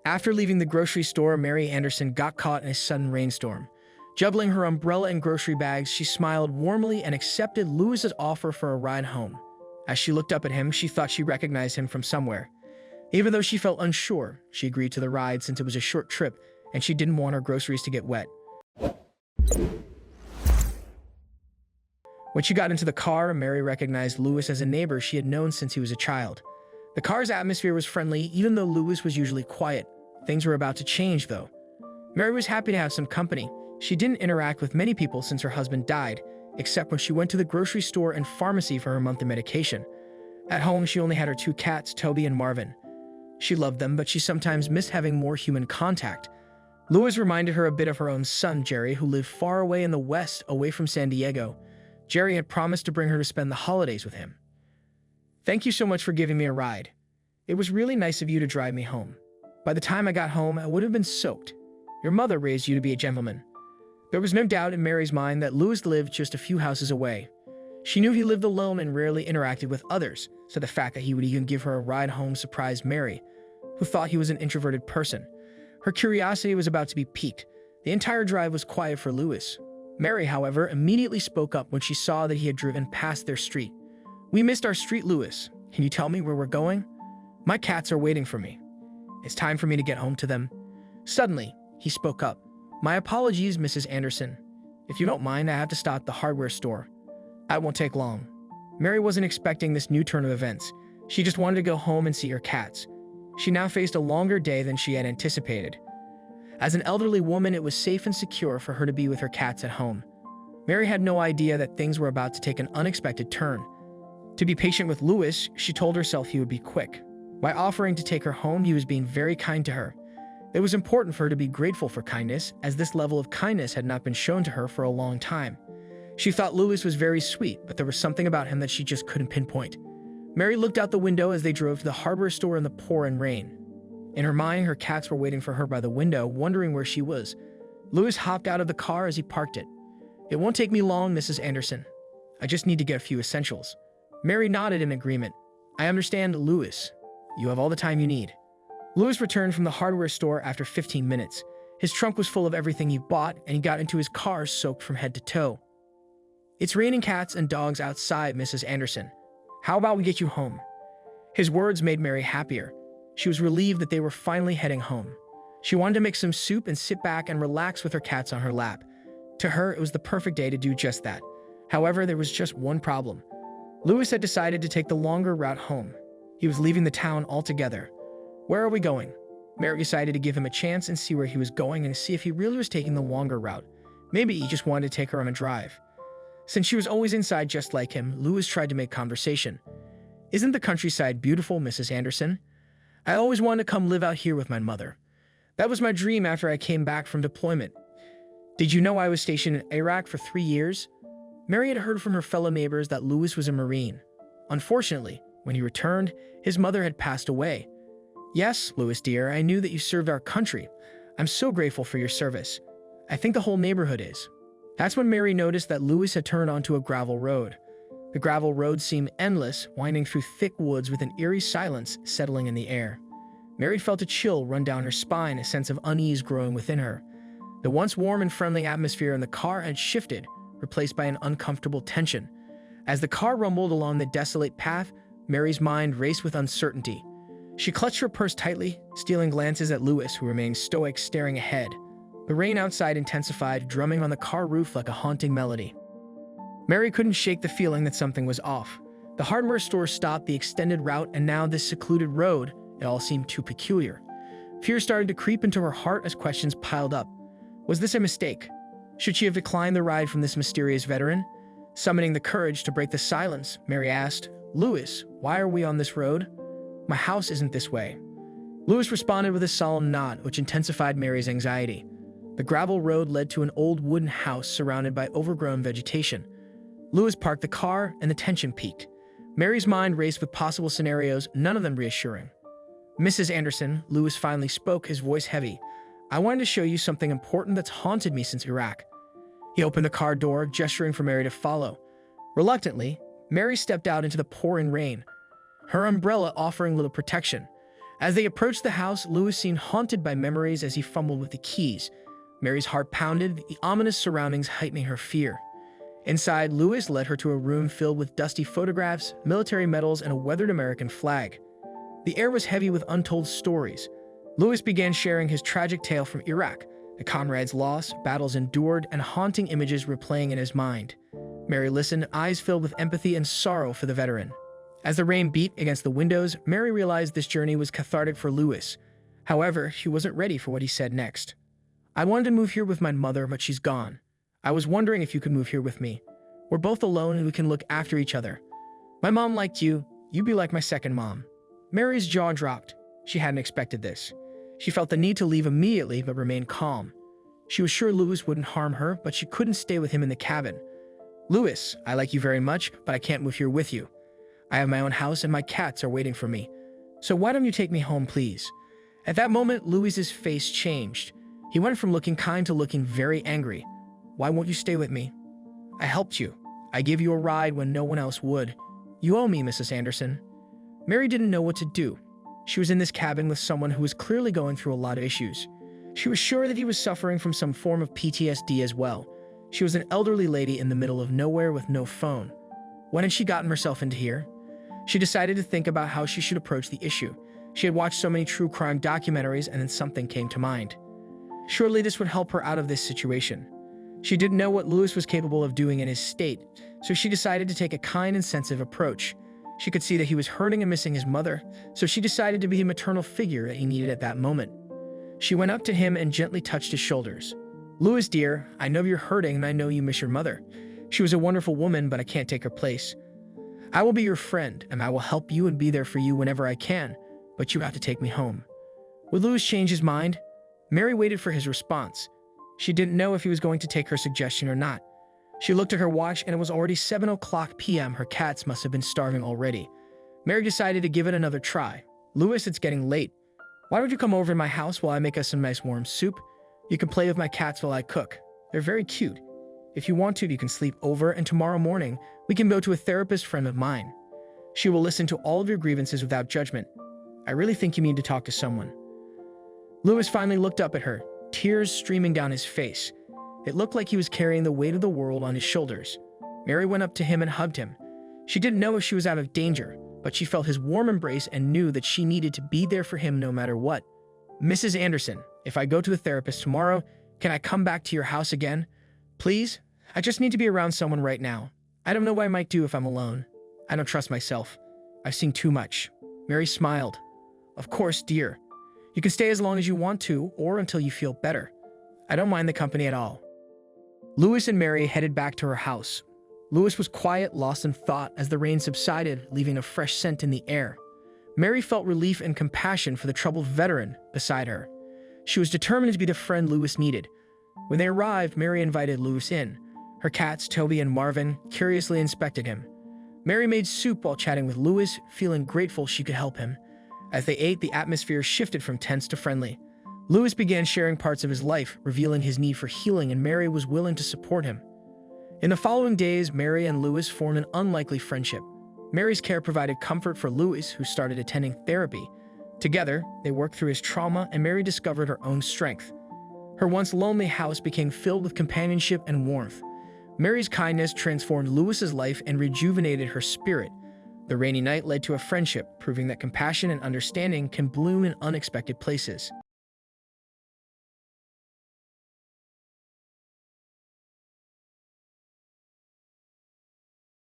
After leaving the grocery store, Mary Anderson got caught in a sudden rainstorm. Juggling her umbrella and grocery bags, she smiled warmly and accepted Lewis's offer for a ride home. As she looked up at him, she thought she recognized him from somewhere. Even though she felt unsure, she agreed to the ride since it was a short trip and she didn't want her groceries to get wet. When she got into the car, Mary recognized Lewis as a neighbor she had known since he was a child. The car's atmosphere was friendly, even though Lewis was usually quiet. Things were about to change, though. Mary was happy to have some company. She didn't interact with many people since her husband died, except when she went to the grocery store and pharmacy for her monthly medication. At home, she only had her two cats, Toby and Marvin. She loved them, but she sometimes missed having more human contact. Lewis reminded her a bit of her own son, Jerry, who lived far away in the west, away from San Diego. Jerry had promised to bring her to spend the holidays with him. "Thank you so much for giving me a ride. It was really nice of you to drive me home. By the time I got home, I would have been soaked. Your mother raised you to be a gentleman." There was no doubt in Mary's mind that Lewis lived just a few houses away. She knew he lived alone and rarely interacted with others, so the fact that he would even give her a ride home surprised Mary, who thought he was an introverted person. Her curiosity was about to be piqued. The entire drive was quiet for Lewis. Mary, however, immediately spoke up when she saw that he had driven past their street. "We missed our street, Lewis. Can you tell me where we're going? My cats are waiting for me. It's time for me to get home to them." Suddenly, he spoke up. "My apologies, Mrs. Anderson. If you don't mind, I have to stop at the hardware store. I won't take long." Mary wasn't expecting this new turn of events. She just wanted to go home and see her cats. She now faced a longer day than she had anticipated. As an elderly woman, it was safe and secure for her to be with her cats at home. Mary had no idea that things were about to take an unexpected turn. To be patient with Lewis, she told herself he would be quick. By offering to take her home, he was being very kind to her. It was important for her to be grateful for kindness, as this level of kindness had not been shown to her for a long time. She thought Lewis was very sweet, but there was something about him that she just couldn't pinpoint. Mary looked out the window as they drove to the hardware store in the pouring rain. In her mind, her cats were waiting for her by the window, wondering where she was. Lewis hopped out of the car as he parked it. "It won't take me long, Mrs. Anderson. I just need to get a few essentials." Mary nodded in agreement. "I understand, Lewis. You have all the time you need." Lewis returned from the hardware store after 15 minutes. His trunk was full of everything he bought, and he got into his car soaked from head to toe. "It's raining cats and dogs outside, Mrs. Anderson. How about we get you home?" His words made Mary happier. She was relieved that they were finally heading home. She wanted to make some soup and sit back and relax with her cats on her lap. To her, it was the perfect day to do just that. However, there was just one problem. Lewis had decided to take the longer route home. He was leaving the town altogether. "Where are we going?" Mary decided to give him a chance and see where he was going and see if he really was taking the longer route. Maybe he just wanted to take her on a drive. Since she was always inside just like him, Lewis tried to make conversation. "Isn't the countryside beautiful, Mrs. Anderson? I always wanted to come live out here with my mother. That was my dream after I came back from deployment. Did you know I was stationed in Iraq for 3 years?" Mary had heard from her fellow neighbors that Lewis was a Marine. Unfortunately, when he returned, his mother had passed away. "Yes, Lewis dear, I knew that you served our country. I'm so grateful for your service. I think the whole neighborhood is." That's when Mary noticed that Lewis had turned onto a gravel road. The gravel road seemed endless, winding through thick woods with an eerie silence settling in the air. Mary felt a chill run down her spine, a sense of unease growing within her. The once warm and friendly atmosphere in the car had shifted, replaced by an uncomfortable tension. As the car rumbled along the desolate path, Mary's mind raced with uncertainty. She clutched her purse tightly, stealing glances at Lewis, who remained stoic, staring ahead. The rain outside intensified, drumming on the car roof like a haunting melody. Mary couldn't shake the feeling that something was off. The hardware store stopped the extended route, and now this secluded road, it all seemed too peculiar. Fear started to creep into her heart as questions piled up. Was this a mistake? Should she have declined the ride from this mysterious veteran? Summoning the courage to break the silence, Mary asked, "Lewis, why are we on this road? My house isn't this way." Lewis responded with a solemn nod, which intensified Mary's anxiety. The gravel road led to an old wooden house surrounded by overgrown vegetation. Lewis parked the car, and the tension peaked. Mary's mind raced with possible scenarios, none of them reassuring. "Mrs. Anderson," Lewis finally spoke, his voice heavy. "I wanted to show you something important that's haunted me since Iraq." He opened the car door, gesturing for Mary to follow. Reluctantly, Mary stepped out into the pouring rain, her umbrella offering little protection. As they approached the house, Louis seemed haunted by memories as he fumbled with the keys. Mary's heart pounded, the ominous surroundings heightening her fear. Inside, Louis led her to a room filled with dusty photographs, military medals, and a weathered American flag. The air was heavy with untold stories. Louis began sharing his tragic tale from Iraq, the comrades' loss, battles endured, and haunting images replaying in his mind. Mary listened, eyes filled with empathy and sorrow for the veteran. As the rain beat against the windows, Mary realized this journey was cathartic for Louis. However, she wasn't ready for what he said next. "I wanted to move here with my mother, but she's gone. I was wondering if you could move here with me. We're both alone and we can look after each other. My mom liked you. You'd be like my second mom." Mary's jaw dropped. She hadn't expected this. She felt the need to leave immediately but remained calm. She was sure Louis wouldn't harm her, but she couldn't stay with him in the cabin. "Louis, I like you very much, but I can't move here with you. I have my own house and my cats are waiting for me. So why don't you take me home, please?" At that moment, Louis's face changed. He went from looking kind to looking very angry. "Why won't you stay with me? I helped you. I gave you a ride when no one else would. You owe me, Mrs. Anderson." Mary didn't know what to do. She was in this cabin with someone who was clearly going through a lot of issues. She was sure that he was suffering from some form of PTSD as well. She was an elderly lady in the middle of nowhere with no phone. When had she gotten herself into here? She decided to think about how she should approach the issue. She had watched so many true crime documentaries and then something came to mind. Surely this would help her out of this situation. She didn't know what Louis was capable of doing in his state, so she decided to take a kind and sensitive approach. She could see that he was hurting and missing his mother, so she decided to be a maternal figure that he needed at that moment. She went up to him and gently touched his shoulders. "Louis, dear, I know you're hurting and I know you miss your mother. She was a wonderful woman, but I can't take her place. I will be your friend, and I will help you and be there for you whenever I can, but you have to take me home." Would Louis change his mind? Mary waited for his response. She didn't know if he was going to take her suggestion or not. She looked at her watch and it was already 7 p.m. Her cats must have been starving already. Mary decided to give it another try. "Louis, it's getting late. Why don't you come over to my house while I make us some nice warm soup? You can play with my cats while I cook. They're very cute. If you want to, you can sleep over, and tomorrow morning, we can go to a therapist friend of mine. She will listen to all of your grievances without judgment. I really think you need to talk to someone." Louis finally looked up at her, tears streaming down his face. It looked like he was carrying the weight of the world on his shoulders. Mary went up to him and hugged him. She didn't know if she was out of danger, but she felt his warm embrace and knew that she needed to be there for him no matter what. "Mrs. Anderson, if I go to a therapist tomorrow, can I come back to your house again? Please? I just need to be around someone right now. I don't know what I might do if I'm alone. I don't trust myself. I've seen too much." Mary smiled. "Of course, dear. You can stay as long as you want to, or until you feel better. I don't mind the company at all." Louis and Mary headed back to her house. Louis was quiet, lost in thought as the rain subsided, leaving a fresh scent in the air. Mary felt relief and compassion for the troubled veteran beside her. She was determined to be the friend Louis needed. When they arrived, Mary invited Louis in. Her cats, Toby and Marvin, curiously inspected him. Mary made soup while chatting with Louis, feeling grateful she could help him. As they ate, the atmosphere shifted from tense to friendly. Louis began sharing parts of his life, revealing his need for healing, and Mary was willing to support him. In the following days, Mary and Louis formed an unlikely friendship. Mary's care provided comfort for Louis, who started attending therapy. Together, they worked through his trauma, and Mary discovered her own strength. Her once lonely house became filled with companionship and warmth. Mary's kindness transformed Louis's life and rejuvenated her spirit. The rainy night led to a friendship, proving that compassion and understanding can bloom in unexpected places.